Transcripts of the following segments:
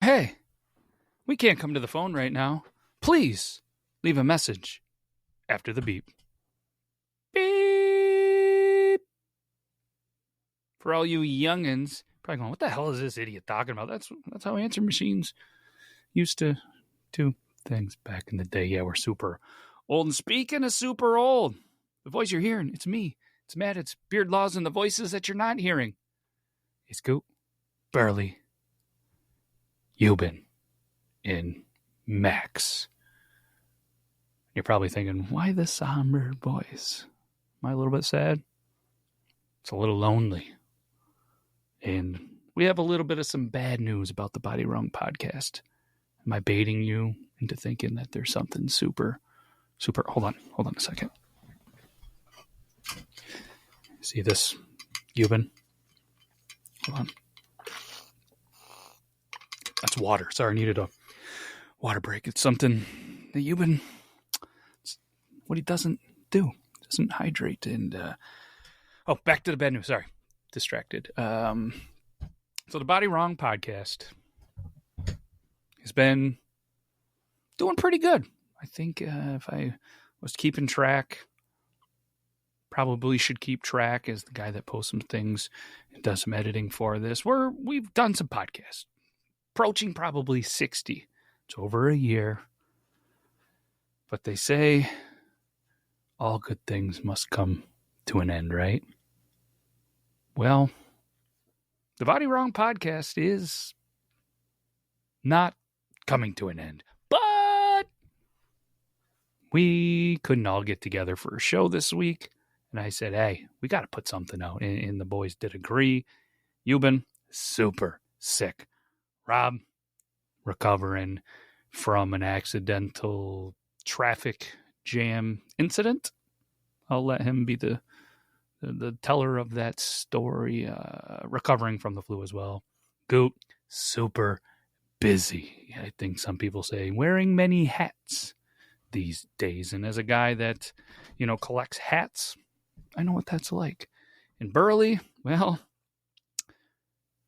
Hey, we can't come to the phone right now. Please leave a message after the beep. Beep. For all you youngins, probably going, what the hell is this idiot talking about? That's how answer machines used to do things back in the day. Yeah, we're super old. And speaking of super old, the voice you're hearing, it's me. It's Matt. It's Beard Laws and the voices that you're not hearing. It's Goop, Burley, Euban, and Max. You're probably thinking, why the somber voice? Am I a little bit sad? It's a little lonely. And we have a little bit of some bad news about the Body Wrong podcast. Am I baiting you into thinking that there's something super... Hold on a second. See this, Euban? Hold on. That's water. Sorry, I needed a water break. It's something that Euban... what he doesn't do. Doesn't hydrate. And, back to the bad news. Sorry. Distracted. So the Body Wrong podcast has been doing pretty good. I think if I was keeping track, probably should keep track as the guy that posts some things and does some editing for this. We've done some podcasts, approaching probably 60. It's over a year. But they say all good things must come to an end, right? Well, the Body Wrong podcast is not coming to an end. But we couldn't all get together for a show this week. And I said, hey, we got to put something out. And the boys did agree. Euban, super sick. Rob, recovering from an accidental traffic jam incident. I'll let him be the teller of that story, recovering from the flu as well. Goop, super busy. I think some people say wearing many hats these days. And as a guy that, collects hats, I know what that's like. And Burley, well,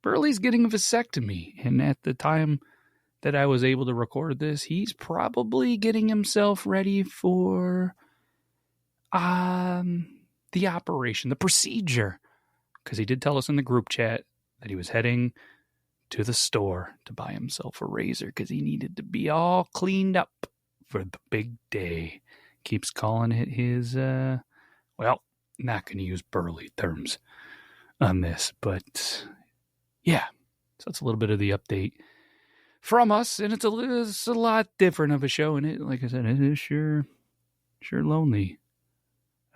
Burley's getting a vasectomy. And at the time that I was able to record this, he's probably getting himself ready for the operation, the procedure, because he did tell us in the group chat that he was heading to the store to buy himself a razor because he needed to be all cleaned up for the big day. Keeps calling it his, not going to use Burley terms on this, but yeah. So that's a little bit of the update from us, and it's a lot different of a show, and it, like I said, it is sure lonely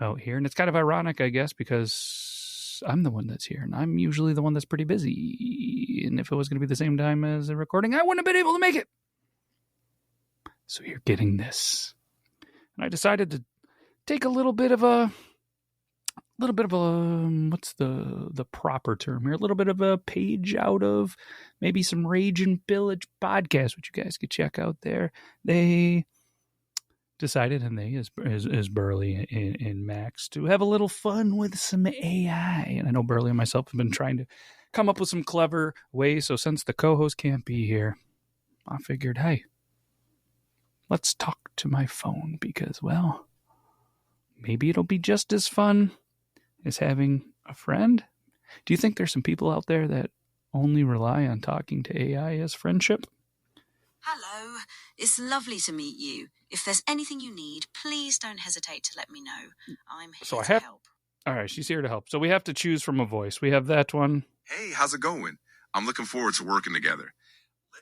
out here. And it's kind of ironic, I guess, because I'm the one that's here, and I'm usually the one that's pretty busy. And if it was going to be the same time as a recording, I wouldn't have been able to make it. So you're getting this. And I decided to take a little bit of a what's the proper term here? A little bit of a page out of maybe some Rage and Pillage podcast, which you guys could check out there. They decided, and they, as Burley and Max, to have a little fun with some AI. And I know Burley and myself have been trying to come up with some clever ways. So since the co-host can't be here, I figured, hey, let's talk to my phone because, well, maybe it'll be just as fun as having a friend. Do you think there's some people out there that only rely on talking to AI as friendship? Hello, it's lovely to meet you. If there's anything you need, please don't hesitate to let me know. I'm here to help. All right, she's here to help. So we have to choose from a voice. We have that one. Hey, how's it going? I'm looking forward to working together.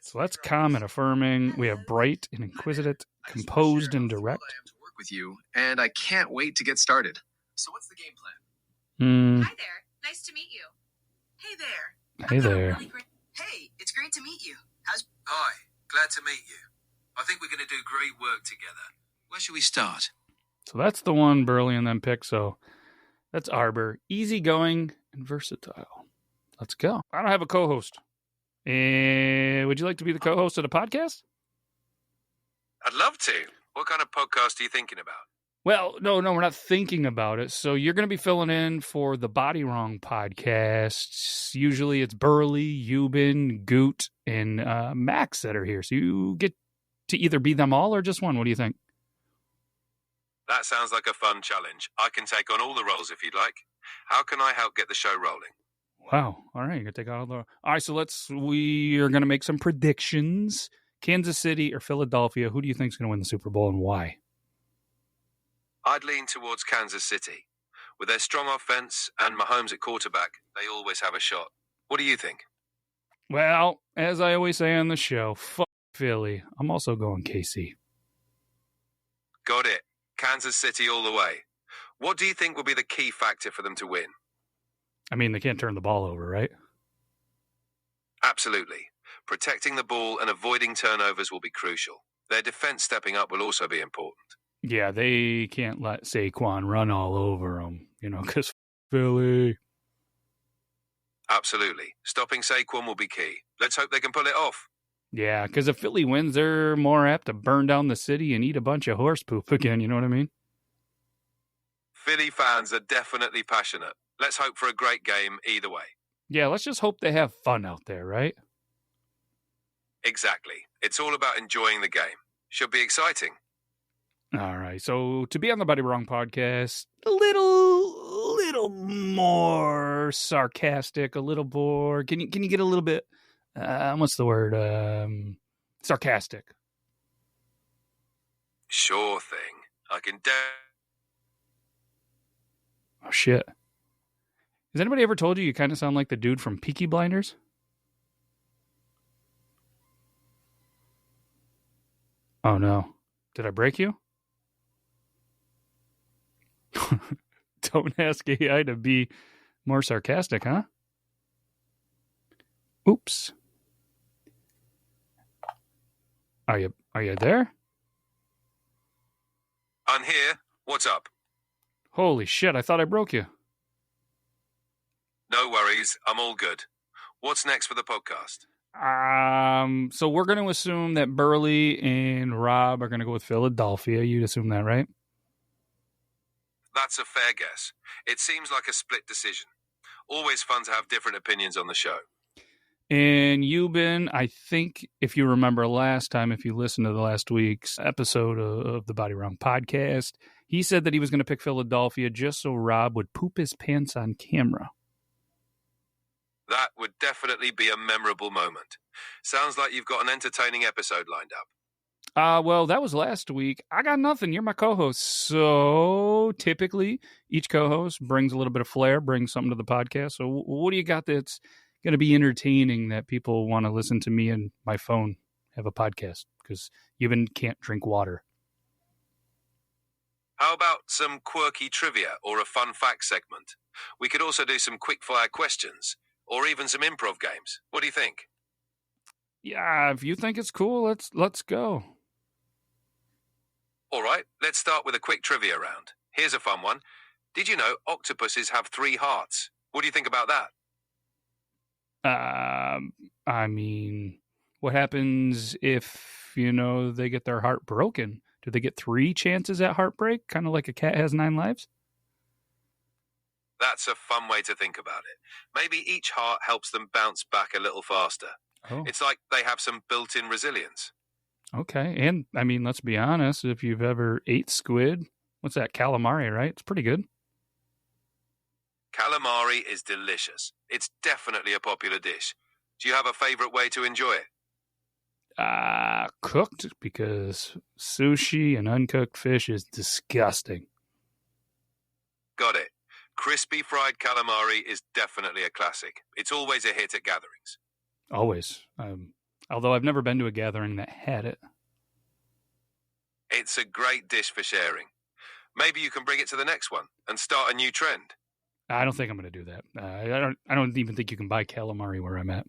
So that's calm and affirming. We have bright and inquisitive, composed and direct. I am to work with you, and I can't wait to get started. So what's the game plan? Hi there. Nice to meet you. Hey there. Hey there. Hey, it's great to meet you. Hi, glad to meet you. I think we're going to do great work together. Where should we start? So that's the one Burley and them picked. So that's Arbor. Easygoing and versatile. Let's go. I don't have a co-host. Would you like to be the co-host of the podcast? I'd love to. What kind of podcast are you thinking about? Well, no, we're not thinking about it. So you're going to be filling in for the Body Wrong podcast. Usually it's Burley, Euban, Goot, and Max that are here. So you get to either be them all or just one. What do you think? That sounds like a fun challenge. I can take on all the roles if you'd like. How can I help get the show rolling? Wow. All right. You're going to take all right. So we are going to make some predictions. Kansas City or Philadelphia. Who do you think is going to win the Super Bowl and why? I'd lean towards Kansas City. With their strong offense and Mahomes at quarterback, they always have a shot. What do you think? Well, as I always say on the show, fuck Philly. I'm also going KC. Got it. Kansas City all the way. What do you think will be the key factor for them to win? I mean, they can't turn the ball over, right? Absolutely. Protecting the ball and avoiding turnovers will be crucial. Their defense stepping up will also be important. Yeah, they can't let Saquon run all over them, because Philly. Absolutely. Stopping Saquon will be key. Let's hope they can pull it off. Yeah, because if Philly wins, they're more apt to burn down the city and eat a bunch of horse poop again, you know what I mean? Philly fans are definitely passionate. Let's hope for a great game either way. Yeah, let's just hope they have fun out there, right? Exactly. It's all about enjoying the game. Should be exciting. All right, so to be on the Body Wrong podcast, a little more sarcastic, a little more. Can you get a little bit? What's the word? Sarcastic. Sure thing. I can. Oh shit! Has anybody ever told you kind of sound like the dude from Peaky Blinders? Oh no! Did I break you? Don't ask AI to be more sarcastic, huh? Oops. Are you there? I'm here. What's up? Holy shit, I thought I broke you. No worries. I'm all good. What's next for the podcast? So we're going to assume that Burley and Rob are going to go with Philadelphia. You'd assume that, right? That's a fair guess. It seems like a split decision. Always fun to have different opinions on the show. And Euban, I think if you remember last time, if you listened to the last week's episode of the Body Wrong podcast, he said that he was going to pick Philadelphia just so Rob would poop his pants on camera. That would definitely be a memorable moment. Sounds like you've got an entertaining episode lined up. Well, that was last week. I got nothing. You're my co-host. So typically, each co-host brings a little bit of flair, brings something to the podcast. So what do you got that's going to be entertaining that people want to listen to me and my phone have a podcast? Because Euban can't drink water. How about some quirky trivia or a fun fact segment? We could also do some quick-fire questions or even some improv games. What do you think? Yeah, if you think it's cool, let's go. All right, let's start with a quick trivia round. Here's a fun one. Did you know octopuses have 3 hearts? What do you think about that? I mean, what happens if, they get their heart broken? Do they get 3 chances at heartbreak? Kind of like a cat has 9 lives? That's a fun way to think about it. Maybe each heart helps them bounce back a little faster. Oh. It's like they have some built-in resilience. Okay, and I mean, let's be honest, if you've ever ate squid, what's that, calamari, right? It's pretty good. Calamari is delicious. It's definitely a popular dish. Do you have a favorite way to enjoy it? Cooked, because sushi and uncooked fish is disgusting. Got it. Crispy fried calamari is definitely a classic. It's always a hit at gatherings. Always. Although I've never been to a gathering that had it. It's a great dish for sharing. Maybe you can bring it to the next one and start a new trend. I don't think I'm going to do that. I don't even think you can buy calamari where I'm at.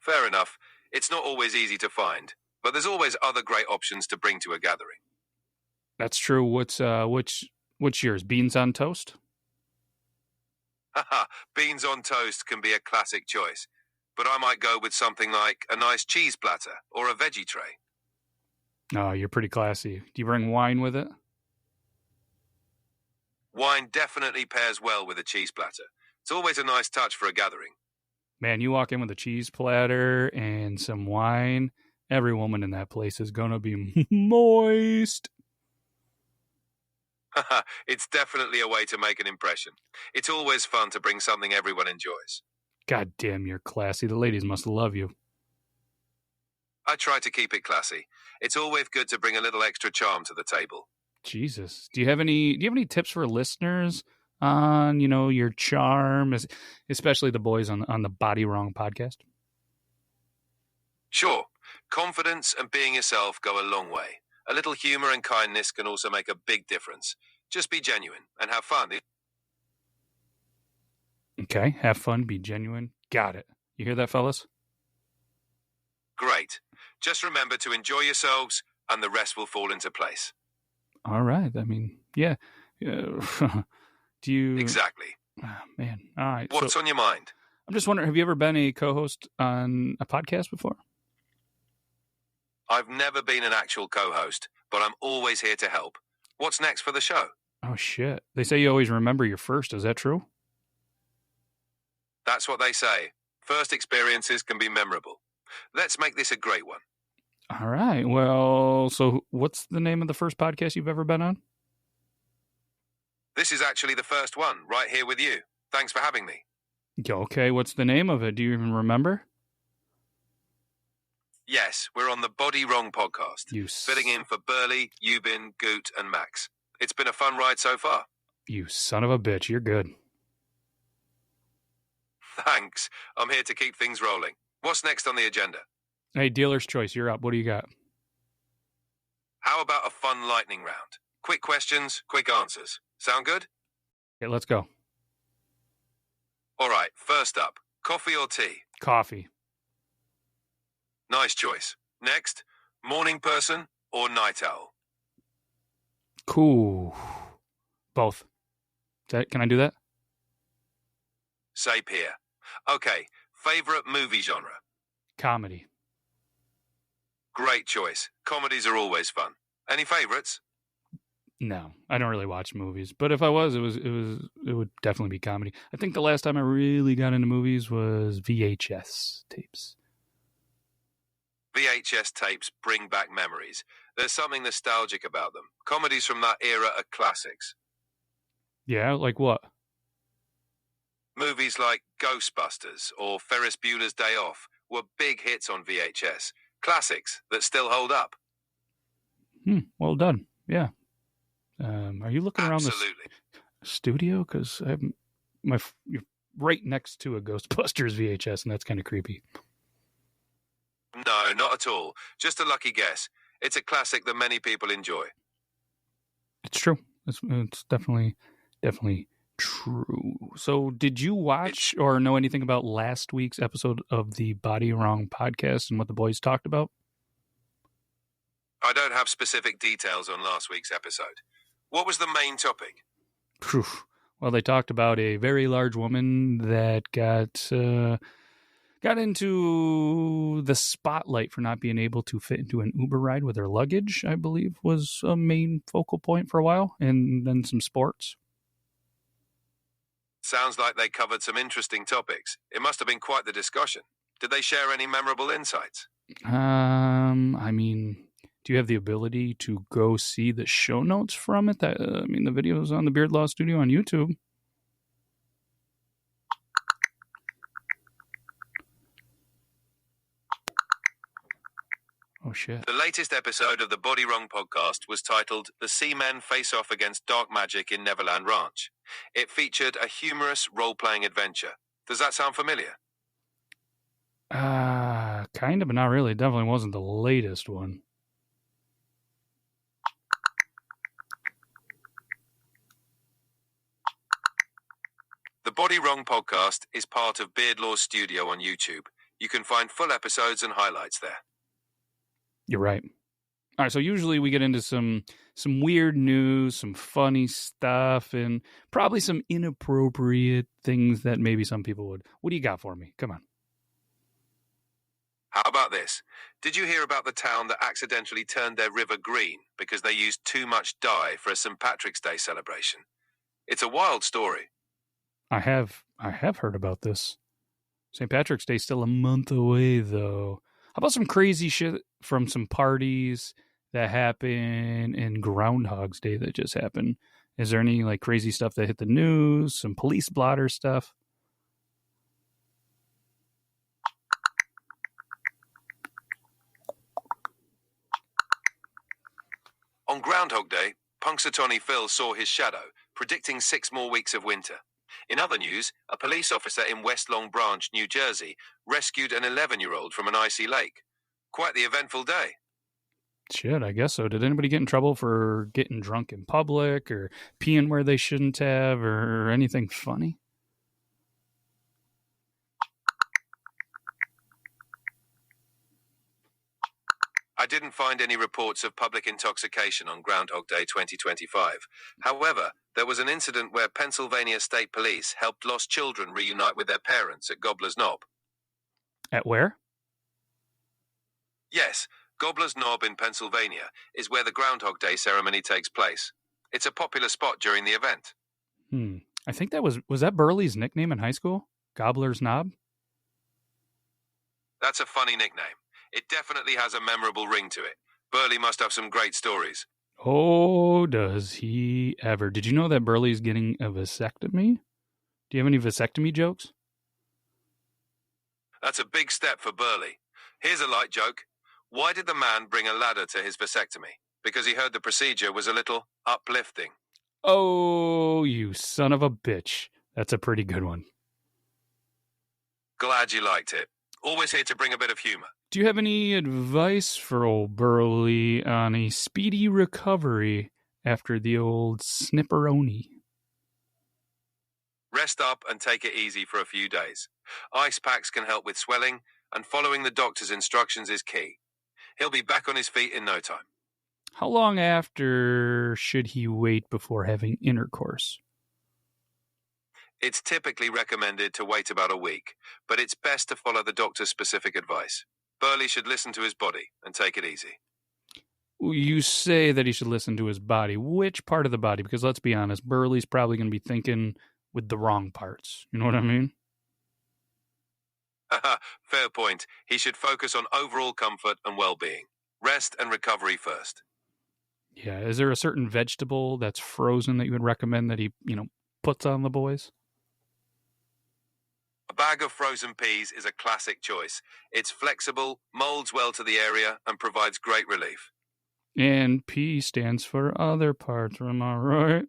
Fair enough. It's not always easy to find, but there's always other great options to bring to a gathering. That's true. What's yours? Beans on toast? Haha, beans on toast can be a classic choice, but I might go with something like a nice cheese platter or a veggie tray. Oh, you're pretty classy. Do you bring wine with it? Wine definitely pairs well with a cheese platter. It's always a nice touch for a gathering. Man, you walk in with a cheese platter and some wine, every woman in that place is going to be moist. It's definitely a way to make an impression. It's always fun to bring something everyone enjoys. God damn, you're classy. The ladies must love you. I try to keep it classy. It's always good to bring a little extra charm to the table. Jesus. Do you have any tips for listeners on, your charm, especially the boys on the Body Wrong podcast? Sure. Confidence and being yourself go a long way. A little humor and kindness can also make a big difference. Just be genuine and have fun. Okay. Have fun. Be genuine. Got it. You hear that, fellas? Great. Just remember to enjoy yourselves and the rest will fall into place. All right. I mean, yeah. Do you... Exactly. Oh, man. All right. What's on your mind? I'm just wondering, have you ever been a co-host on a podcast before? I've never been an actual co-host, but I'm always here to help. What's next for the show? Oh, shit. They say you always remember your first. Is that true? That's what they say. First experiences can be memorable. Let's make this a great one. All right. Well, so what's the name of the first podcast you've ever been on? This is actually the first one, right here with you. Thanks for having me. Okay, what's the name of it? Do you even remember? Yes, we're on the Body Wrong podcast. You Fitting in for Burley, Eubin, Goot, and Max. It's been a fun ride so far. You son of a bitch. You're good. Thanks. I'm here to keep things rolling. What's next on the agenda? Hey, dealer's choice. You're up. What do you got? How about a fun lightning round? Quick questions, quick answers. Sound good? Okay, let's go. All right, first up, coffee or tea? Coffee. Nice choice. Next, morning person or night owl? Cool. Both. Can I do that? Same here. Okay, favorite movie genre? Comedy. Great choice. Comedies are always fun. Any favorites? No, I don't really watch movies, but if I was, it would definitely be comedy. I think the last time I really got into movies was VHS tapes. VHS tapes bring back memories. There's something nostalgic about them. Comedies from that era are classics. Yeah, like what? Movies like Ghostbusters or Ferris Bueller's Day Off were big hits on VHS. Classics that still hold up. Well done. Yeah. Are you looking around the studio? Because you're right next to a Ghostbusters VHS, and that's kind of creepy. No, not at all. Just a lucky guess. It's a classic that many people enjoy. It's true. It's definitely true. So did you watch or know anything about last week's episode of the Body Wrong podcast and what the boys talked about? I don't have specific details on last week's episode. What was the main topic? Whew. Well, they talked about a very large woman that got into the spotlight for not being able to fit into an Uber ride with her luggage, I believe, was a main focal point for a while, and then some sports. Sounds like they covered some interesting topics. It must have been quite the discussion. Did they share any memorable insights? I mean, do you have the ability to go see the show notes from it? The video's on the Beard Law Studio on YouTube. Oh, shit. The latest episode of the Body Wrong podcast was titled The Seamen Face Off Against Dark Magic in Neverland Ranch. It featured a humorous role-playing adventure. Does that sound familiar? Kind of, but not really. It definitely wasn't the latest one. The Body Wrong podcast is part of Beard Law Studio on YouTube. You can find full episodes and highlights there. You're right. All right, so usually we get into some weird news, some funny stuff, and probably some inappropriate things that maybe some people would. What do you got for me? Come on. How about this? Did you hear about the town that accidentally turned their river green because they used too much dye for a St. Patrick's Day celebration? It's a wild story. I have heard about this. St. Patrick's Day's still a month away, though. How about some crazy shit from some parties that happen in Groundhog's Day that just happened? Is there any like crazy stuff that hit the news? Some police blotter stuff? On Groundhog Day, Punxsutawney Phil saw his shadow, predicting 6 more weeks of winter. In other news, a police officer in West Long Branch, New Jersey, rescued an 11-year-old from an icy lake. Quite the eventful day. Shit, I guess so. Did anybody get in trouble for getting drunk in public or peeing where they shouldn't have or anything funny? I didn't find any reports of public intoxication on Groundhog Day 2025. However, there was an incident where Pennsylvania State Police helped lost children reunite with their parents at Gobbler's Knob. At where? Yes, Gobbler's Knob in Pennsylvania is where the Groundhog Day ceremony takes place. It's a popular spot during the event. I think that was that Burley's nickname in high school? Gobbler's Knob? That's a funny nickname. It definitely has a memorable ring to it. Burley must have some great stories. Oh, does he ever. Did you know that Burley's getting a vasectomy? Do you have any vasectomy jokes? That's a big step for Burley. Here's a light joke. Why did the man bring a ladder to his vasectomy? Because he heard the procedure was a little uplifting. Oh, you son of a bitch. That's a pretty good one. Glad you liked it. Always here to bring a bit of humor. Do you have any advice for old Burley on a speedy recovery after the old snipperoni? Rest up and take it easy for a few days. Ice packs can help with swelling, and following the doctor's instructions is key. He'll be back on his feet in no time. How long after should he wait before having intercourse? It's typically recommended to wait about a week, but it's best to follow the doctor's specific advice. Burley should listen to his body and take it easy. You say that he should listen to his body. Which part of the body? Because let's be honest, Burley's probably going to be thinking with the wrong parts. You know what I mean? Fair point. He should focus on overall comfort and well-being. Rest and recovery first. Yeah. Is there a certain vegetable that's frozen that you would recommend that he, puts on the boys? A bag of frozen peas is a classic choice. It's flexible, molds well to the area, and provides great relief. And P stands for other parts, am I right?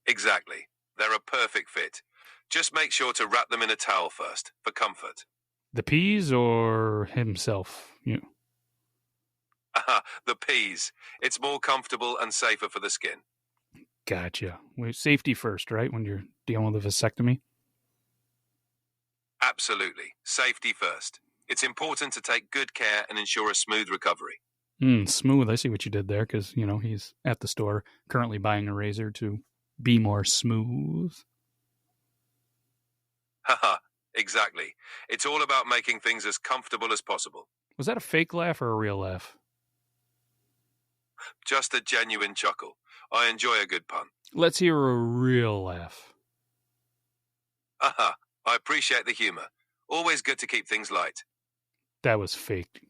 Exactly. They're a perfect fit. Just make sure to wrap them in a towel first, for comfort. The peas or himself? The peas. It's more comfortable and safer for the skin. Gotcha. Safety first, right? When you're dealing with a vasectomy? Absolutely. Safety first. It's important to take good care and ensure a smooth recovery. Smooth. I see what you did there because, he's at the store currently buying a razor to be more smooth. Haha, exactly. It's all about making things as comfortable as possible. Was that a fake laugh or a real laugh? Just a genuine chuckle. I enjoy a good pun. Let's hear a real laugh. I appreciate the humor. Always good to keep things light. That was fake.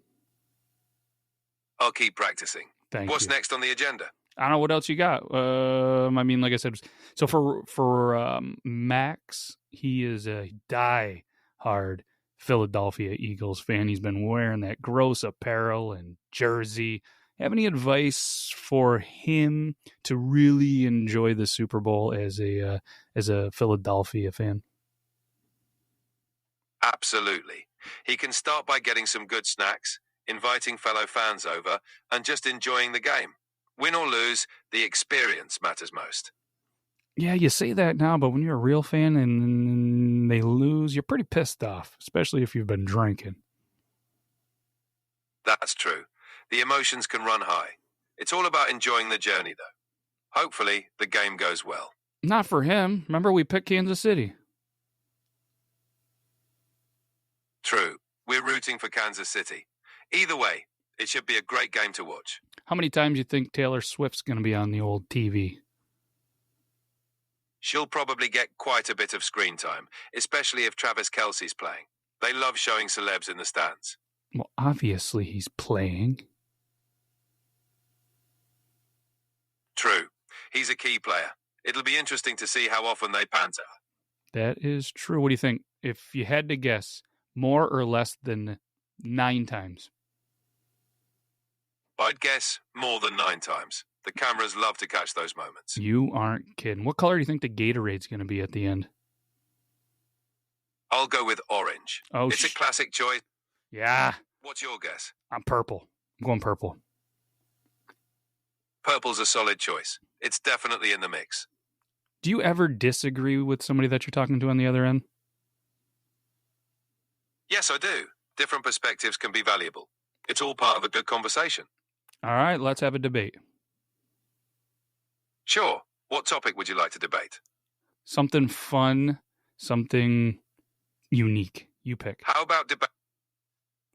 I'll keep practicing. What's next on the agenda? I don't know what else you got. Like I said, so for Max, he is a die-hard Philadelphia Eagles fan. He's been wearing that gross apparel and jersey. Have any advice for him to really enjoy the Super Bowl as a Philadelphia fan? Absolutely. He can start by getting some good snacks, inviting fellow fans over, and just enjoying the game. Win or lose, the experience matters most. Yeah, you say that now, but when you're a real fan and they lose, you're pretty pissed off, especially if you've been drinking. That's true. The emotions can run high. It's all about enjoying the journey, though. Hopefully, the game goes well. Not for him. Remember, we picked Kansas City. True. We're rooting for Kansas City. Either way, It should be a great game to watch. How many times you think Taylor Swift's going to be on the old TV? She'll probably get quite a bit of screen time, especially if Travis Kelce's playing. They love showing celebs in the stands. Well, obviously he's playing. True. He's a key player. It'll be interesting to see how often they banter. That is true. What do you think? If you had to guess, more or less than 9 times? I'd guess more than 9 times. The cameras love to catch those moments. You aren't kidding. What color do you think the Gatorade's going to be at the end? I'll go with orange. Oh, it's a classic choice. Yeah. What's your guess? I'm purple. I'm going purple. Purple's a solid choice. It's definitely in the mix. Do you ever disagree with somebody that you're talking to on the other end? Yes, I do. Different perspectives can be valuable. It's all part of a good conversation. All right, let's have a debate. Sure. What topic would you like to debate? Something fun, something unique. You pick. How about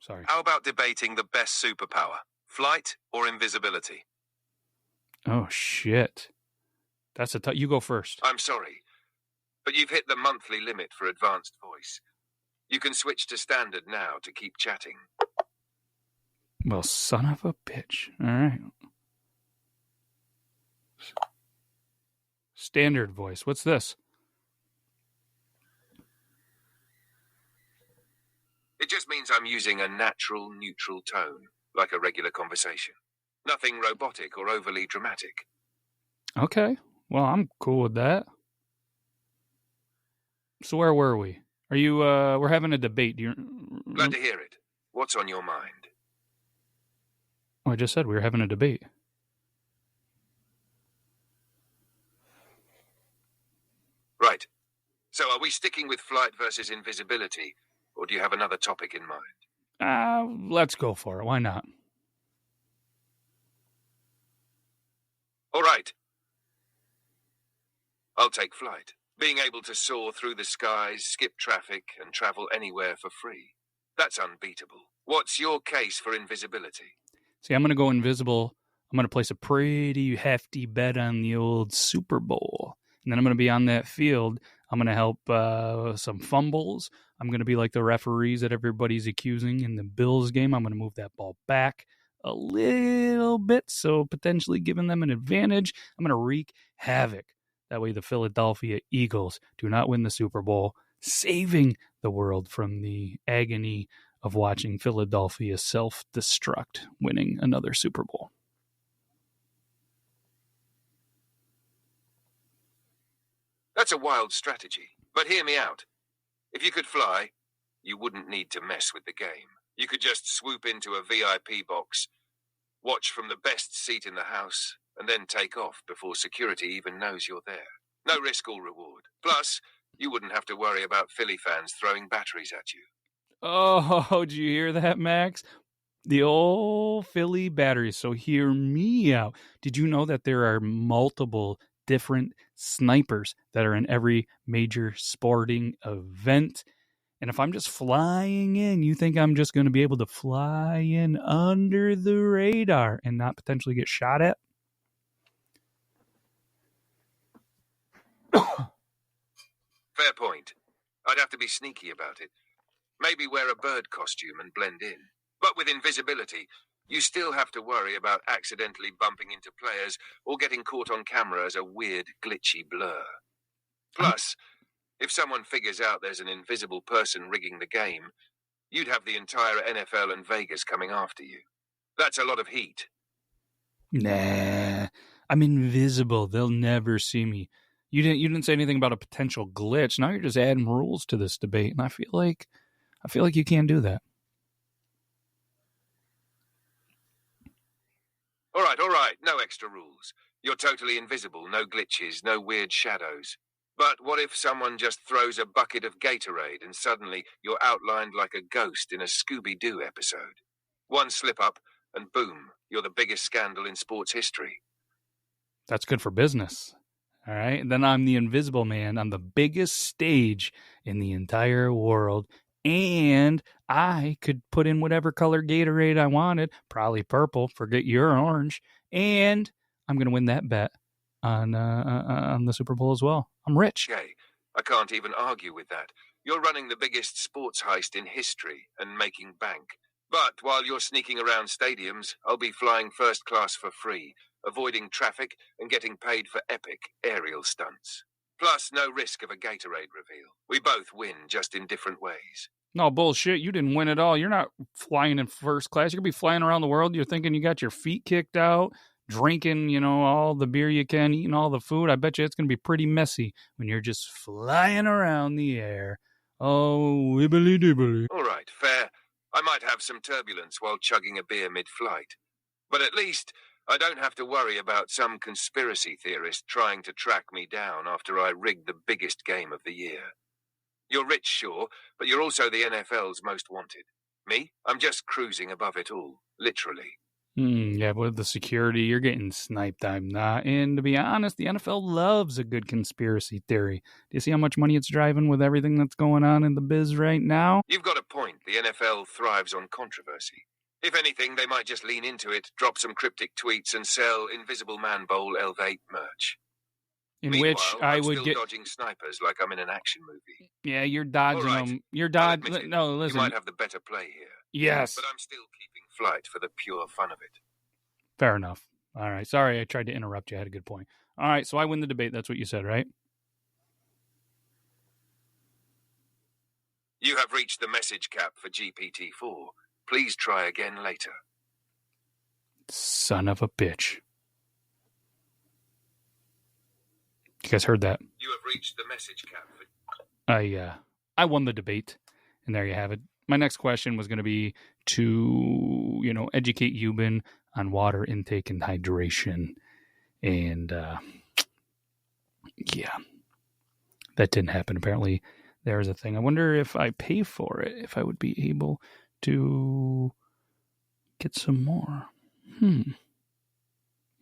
Sorry. How about debating the best superpower? Flight or invisibility? Oh, shit. That's a you go first. I'm sorry, but you've hit the monthly limit for advanced voice. You can switch to standard now to keep chatting. Well, son of a bitch. All right. Standard voice. What's this? It just means I'm using a natural, neutral tone, like a regular conversation. Nothing robotic or overly dramatic. Okay. Well, I'm cool with that. So where were we? Are you, we're having a debate. Glad to hear it. What's on your mind? Oh, I just said we were having a debate. Right. So are we sticking with flight versus invisibility, or do you have another topic in mind? Let's go for it. Why not? All right. I'll take flight. Being able to soar through the skies, skip traffic, and travel anywhere for free. That's unbeatable. What's your case for invisibility? See, I'm going to go invisible. I'm going to place a pretty hefty bet on the old Super Bowl. And then I'm going to be on that field. I'm going to help some fumbles. I'm going to be like the referees that everybody's accusing in the Bills game. I'm going to move that ball back a little bit, so potentially giving them an advantage. I'm going to wreak havoc. That way the Philadelphia Eagles do not win the Super Bowl, saving the world from the agony of watching Philadelphia self-destruct, winning another Super Bowl. That's a wild strategy, but hear me out. If you could fly, you wouldn't need to mess with the game. You could just swoop into a VIP box, watch from the best seat in the house, and then take off before security even knows you're there. No risk or reward. Plus, you wouldn't have to worry about Philly fans throwing batteries at you. Oh, did you hear that, Max? The old Philly batteries. So hear me out. Did you know that there are multiple different snipers that are in every major sporting event? And if I'm just flying in, you think I'm just going to be able to fly in under the radar and not potentially get shot at? Fair point. I'd have to be sneaky about it. Maybe wear a bird costume and blend in. But with invisibility, you still have to worry about accidentally bumping into players or getting caught on camera as a weird, glitchy blur. Plus, if someone figures out there's an invisible person rigging the game, you'd have the entire NFL and Vegas coming after you. That's a lot of heat. Nah, I'm invisible. They'll never see me. You didn't say anything about a potential glitch. Now you're just adding rules to this debate, and I feel like you can't do that. All right. No extra rules. You're totally invisible, no glitches, no weird shadows. But what if someone just throws a bucket of Gatorade and suddenly you're outlined like a ghost in a Scooby-Doo episode? One slip-up, and boom, you're the biggest scandal in sports history. That's good for business. All right. And then I'm the invisible man on the biggest stage in the entire world. and I could put in whatever color Gatorade I wanted, probably purple, forget your orange, and I'm going to win that bet on the Super Bowl as well. I'm rich. Okay, I can't even argue with that. You're running the biggest sports heist in history and making bank. But while you're sneaking around stadiums, I'll be flying first class for free, avoiding traffic and getting paid for epic aerial stunts. Plus, no risk of a Gatorade reveal. We both win, just in different ways. No, bullshit. You didn't win at all. You're not flying in first class. You're going to be flying around the world. You're thinking you got your feet kicked out, drinking, all the beer you can, eating all the food. I bet you it's going to be pretty messy when you're just flying around the air. Oh, wibbly dibbly. All right, fair. I might have some turbulence while chugging a beer mid-flight. But at least I don't have to worry about some conspiracy theorist trying to track me down after I rigged the biggest game of the year. You're rich, sure, but you're also the NFL's most wanted. Me? I'm just cruising above it all, literally. Yeah, but with the security, you're getting sniped. I'm not. And to be honest, the NFL loves a good conspiracy theory. Do you see how much money it's driving with everything that's going on in the biz right now? You've got a point. The NFL thrives on controversy. If anything, they might just lean into it, drop some cryptic tweets, and sell Invisible Man Bowl Elevate merch. In Meanwhile, which I I'm would still get dodging snipers like I'm in an action movie. Yeah, you're dodging All right, them. You're I'll dodging. admit it. No, You listen. might have the better play here. Yes. But I'm still keeping flight for the pure fun of it. Fair enough. All right. Sorry, I tried to interrupt you. I had a good point. All right, so I win the debate. That's what you said, right? You have reached the message cap for GPT-4. Please try again later. Son of a bitch. You guys heard that? You have reached the message cap for... I won the debate, and there you have it. My next question was going to be to, educate Euban on water intake and hydration. And, yeah, that didn't happen. Apparently, there's a thing. I wonder if I pay for it, if I would be able to get some more.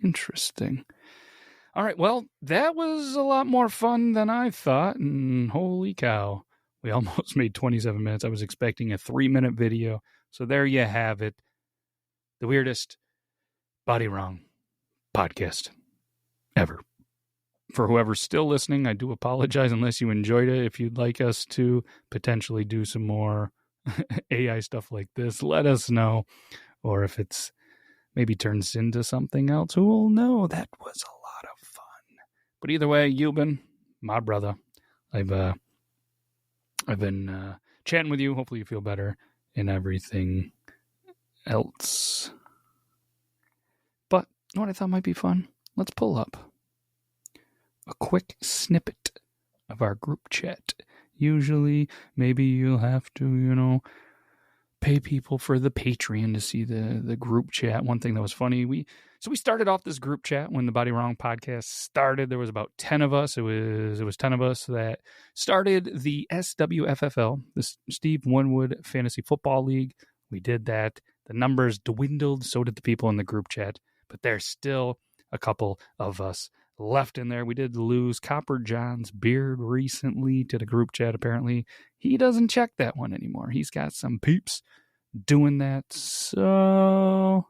Interesting. All right, well, that was a lot more fun than I thought, and holy cow, we almost made 27 minutes. I was expecting a 3-minute video, so there you have it. The weirdest Body Wrong podcast ever. For whoever's still listening, I do apologize unless you enjoyed it. If you'd like us to potentially do some more AI stuff like this, let us know. Or if it's maybe turns into something else, who will know? That was a lot of fun. But either way, Euban, my brother, I've been chatting with you. Hopefully you feel better and everything else. But you know what I thought might be fun? Let's pull up a quick snippet of our group chat. Usually, maybe you'll have to, pay people for the Patreon to see the group chat. One thing that was funny, we started off this group chat when the Body Wrong podcast started. There was about 10 of us. It was 10 of us that started the SWFFL, the Steve Winwood Fantasy Football League. We did that. The numbers dwindled. So did the people in the group chat. But there's still a couple of us left in there. We did lose Copper John's beard recently to the group chat. Apparently he doesn't check that one anymore. He's got some peeps doing that, so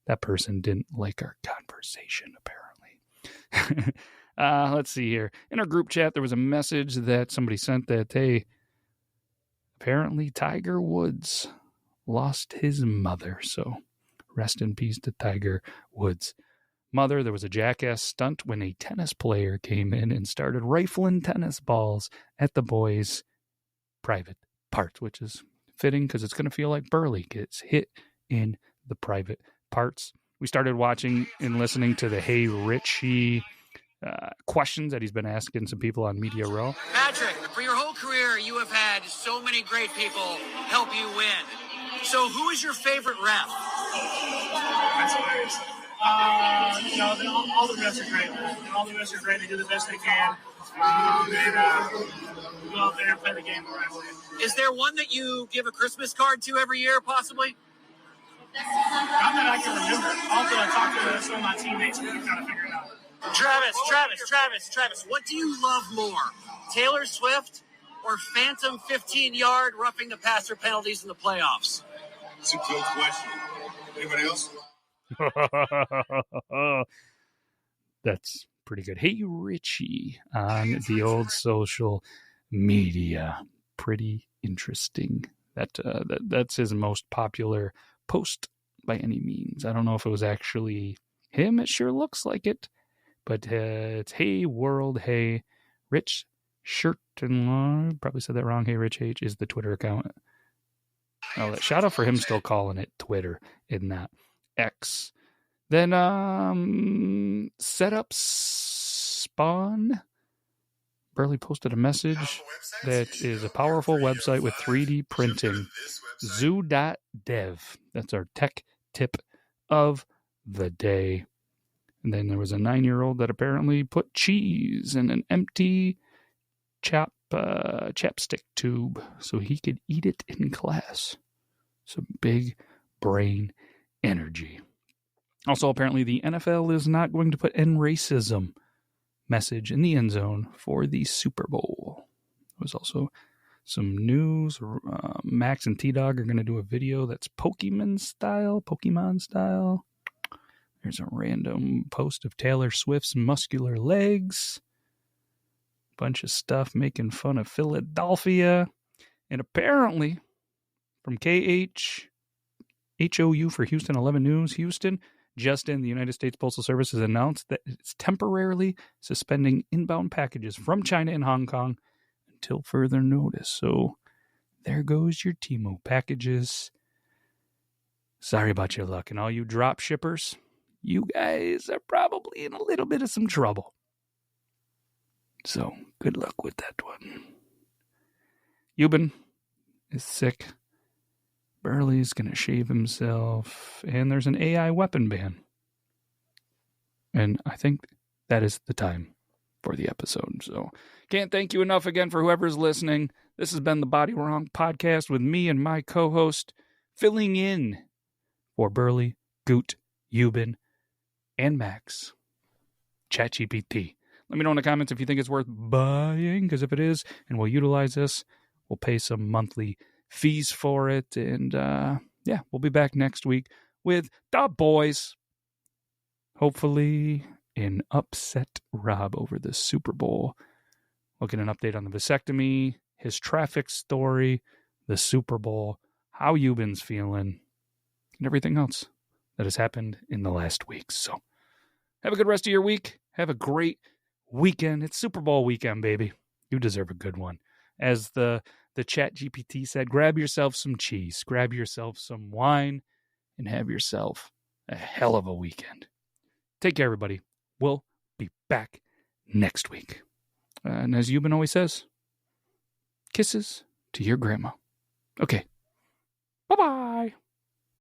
that person didn't like our conversation, apparently. Let's see here. In our group chat, there was a message that somebody sent that, hey, apparently Tiger Woods lost his mother, so rest in peace to Tiger Woods' mother. There was a jackass stunt when a tennis player came in and started rifling tennis balls at the boys' private parts, which is fitting because it's going to feel like Burley gets hit in the private parts. We started watching and listening to the Hey Richie questions that he's been asking some people on Media Row. Patrick, for your whole career, you have had so many great people help you win. So who is your favorite ref? That's hilarious. All the refs are great, man. All the refs are great. They do the best they can. We go out there and play the game the right way. Is there one that you give a Christmas card to every year, possibly? Not that I can remember. I'll have to talk to some of my teammates and kind of figure it out. Travis, what do you love more? Taylor Swift or phantom 15-yard roughing the passer penalties in the playoffs? It's a good question. Anybody else? That's pretty good. Hey, Richie on the old social media. Pretty interesting. That's his most popular post by any means. I don't know if it was actually him. It sure looks like it. But it's Hey World, Hey Rich Shirt and Long. Probably said that wrong. Hey Rich H is the Twitter account. Oh, shout out for him still calling it Twitter and not X. Then Setup Spawn. Burley posted a message that is a powerful website with 3D printing. Zoo.dev. That's our tech tip of the day. And then there was a 9-year-old that apparently put cheese in an empty chapstick tube so he could eat it in class. Some big brain energy. Also, apparently the NFL is not going to put end racism message in the end zone for the Super Bowl. There was also some news. Max and T-Dog are going to do a video that's Pokemon style. There's a random post of Taylor Swift's muscular legs. Bunch of stuff making fun of Philadelphia. And apparently, from KHOU for Houston 11 News, Houston, just in, the United States Postal Service has announced that it's temporarily suspending inbound packages from China and Hong Kong until further notice. So there goes your Temu packages. Sorry about your luck. And all you drop shippers, you guys are probably in a little bit of some trouble. So good luck with that one. Euban is sick. Burley's going to shave himself. And there's an AI weapon ban. And I think that is the time for the episode. So can't thank you enough again for whoever's listening. This has been the Body Wrong Podcast with me and my co-host filling in for Burley, Goot, Euban, and Max. ChatGPT. Let me know in the comments if you think it's worth buying, because if it is, and we'll utilize this, we'll pay some monthly fees for it. And we'll be back next week with the boys. Hopefully an upset Rob over the Super Bowl. We'll get an update on the vasectomy, his traffic story, the Super Bowl, how Euban's feeling, and everything else that has happened in the last week. So have a good rest of your week. Have a great weekend. It's Super Bowl weekend, baby. You deserve a good one. As the Chat GPT said, grab yourself some cheese, grab yourself some wine, and have yourself a hell of a weekend. Take care, everybody. We'll be back next week. And as Euban always says, kisses to your grandma. Okay. Bye-bye.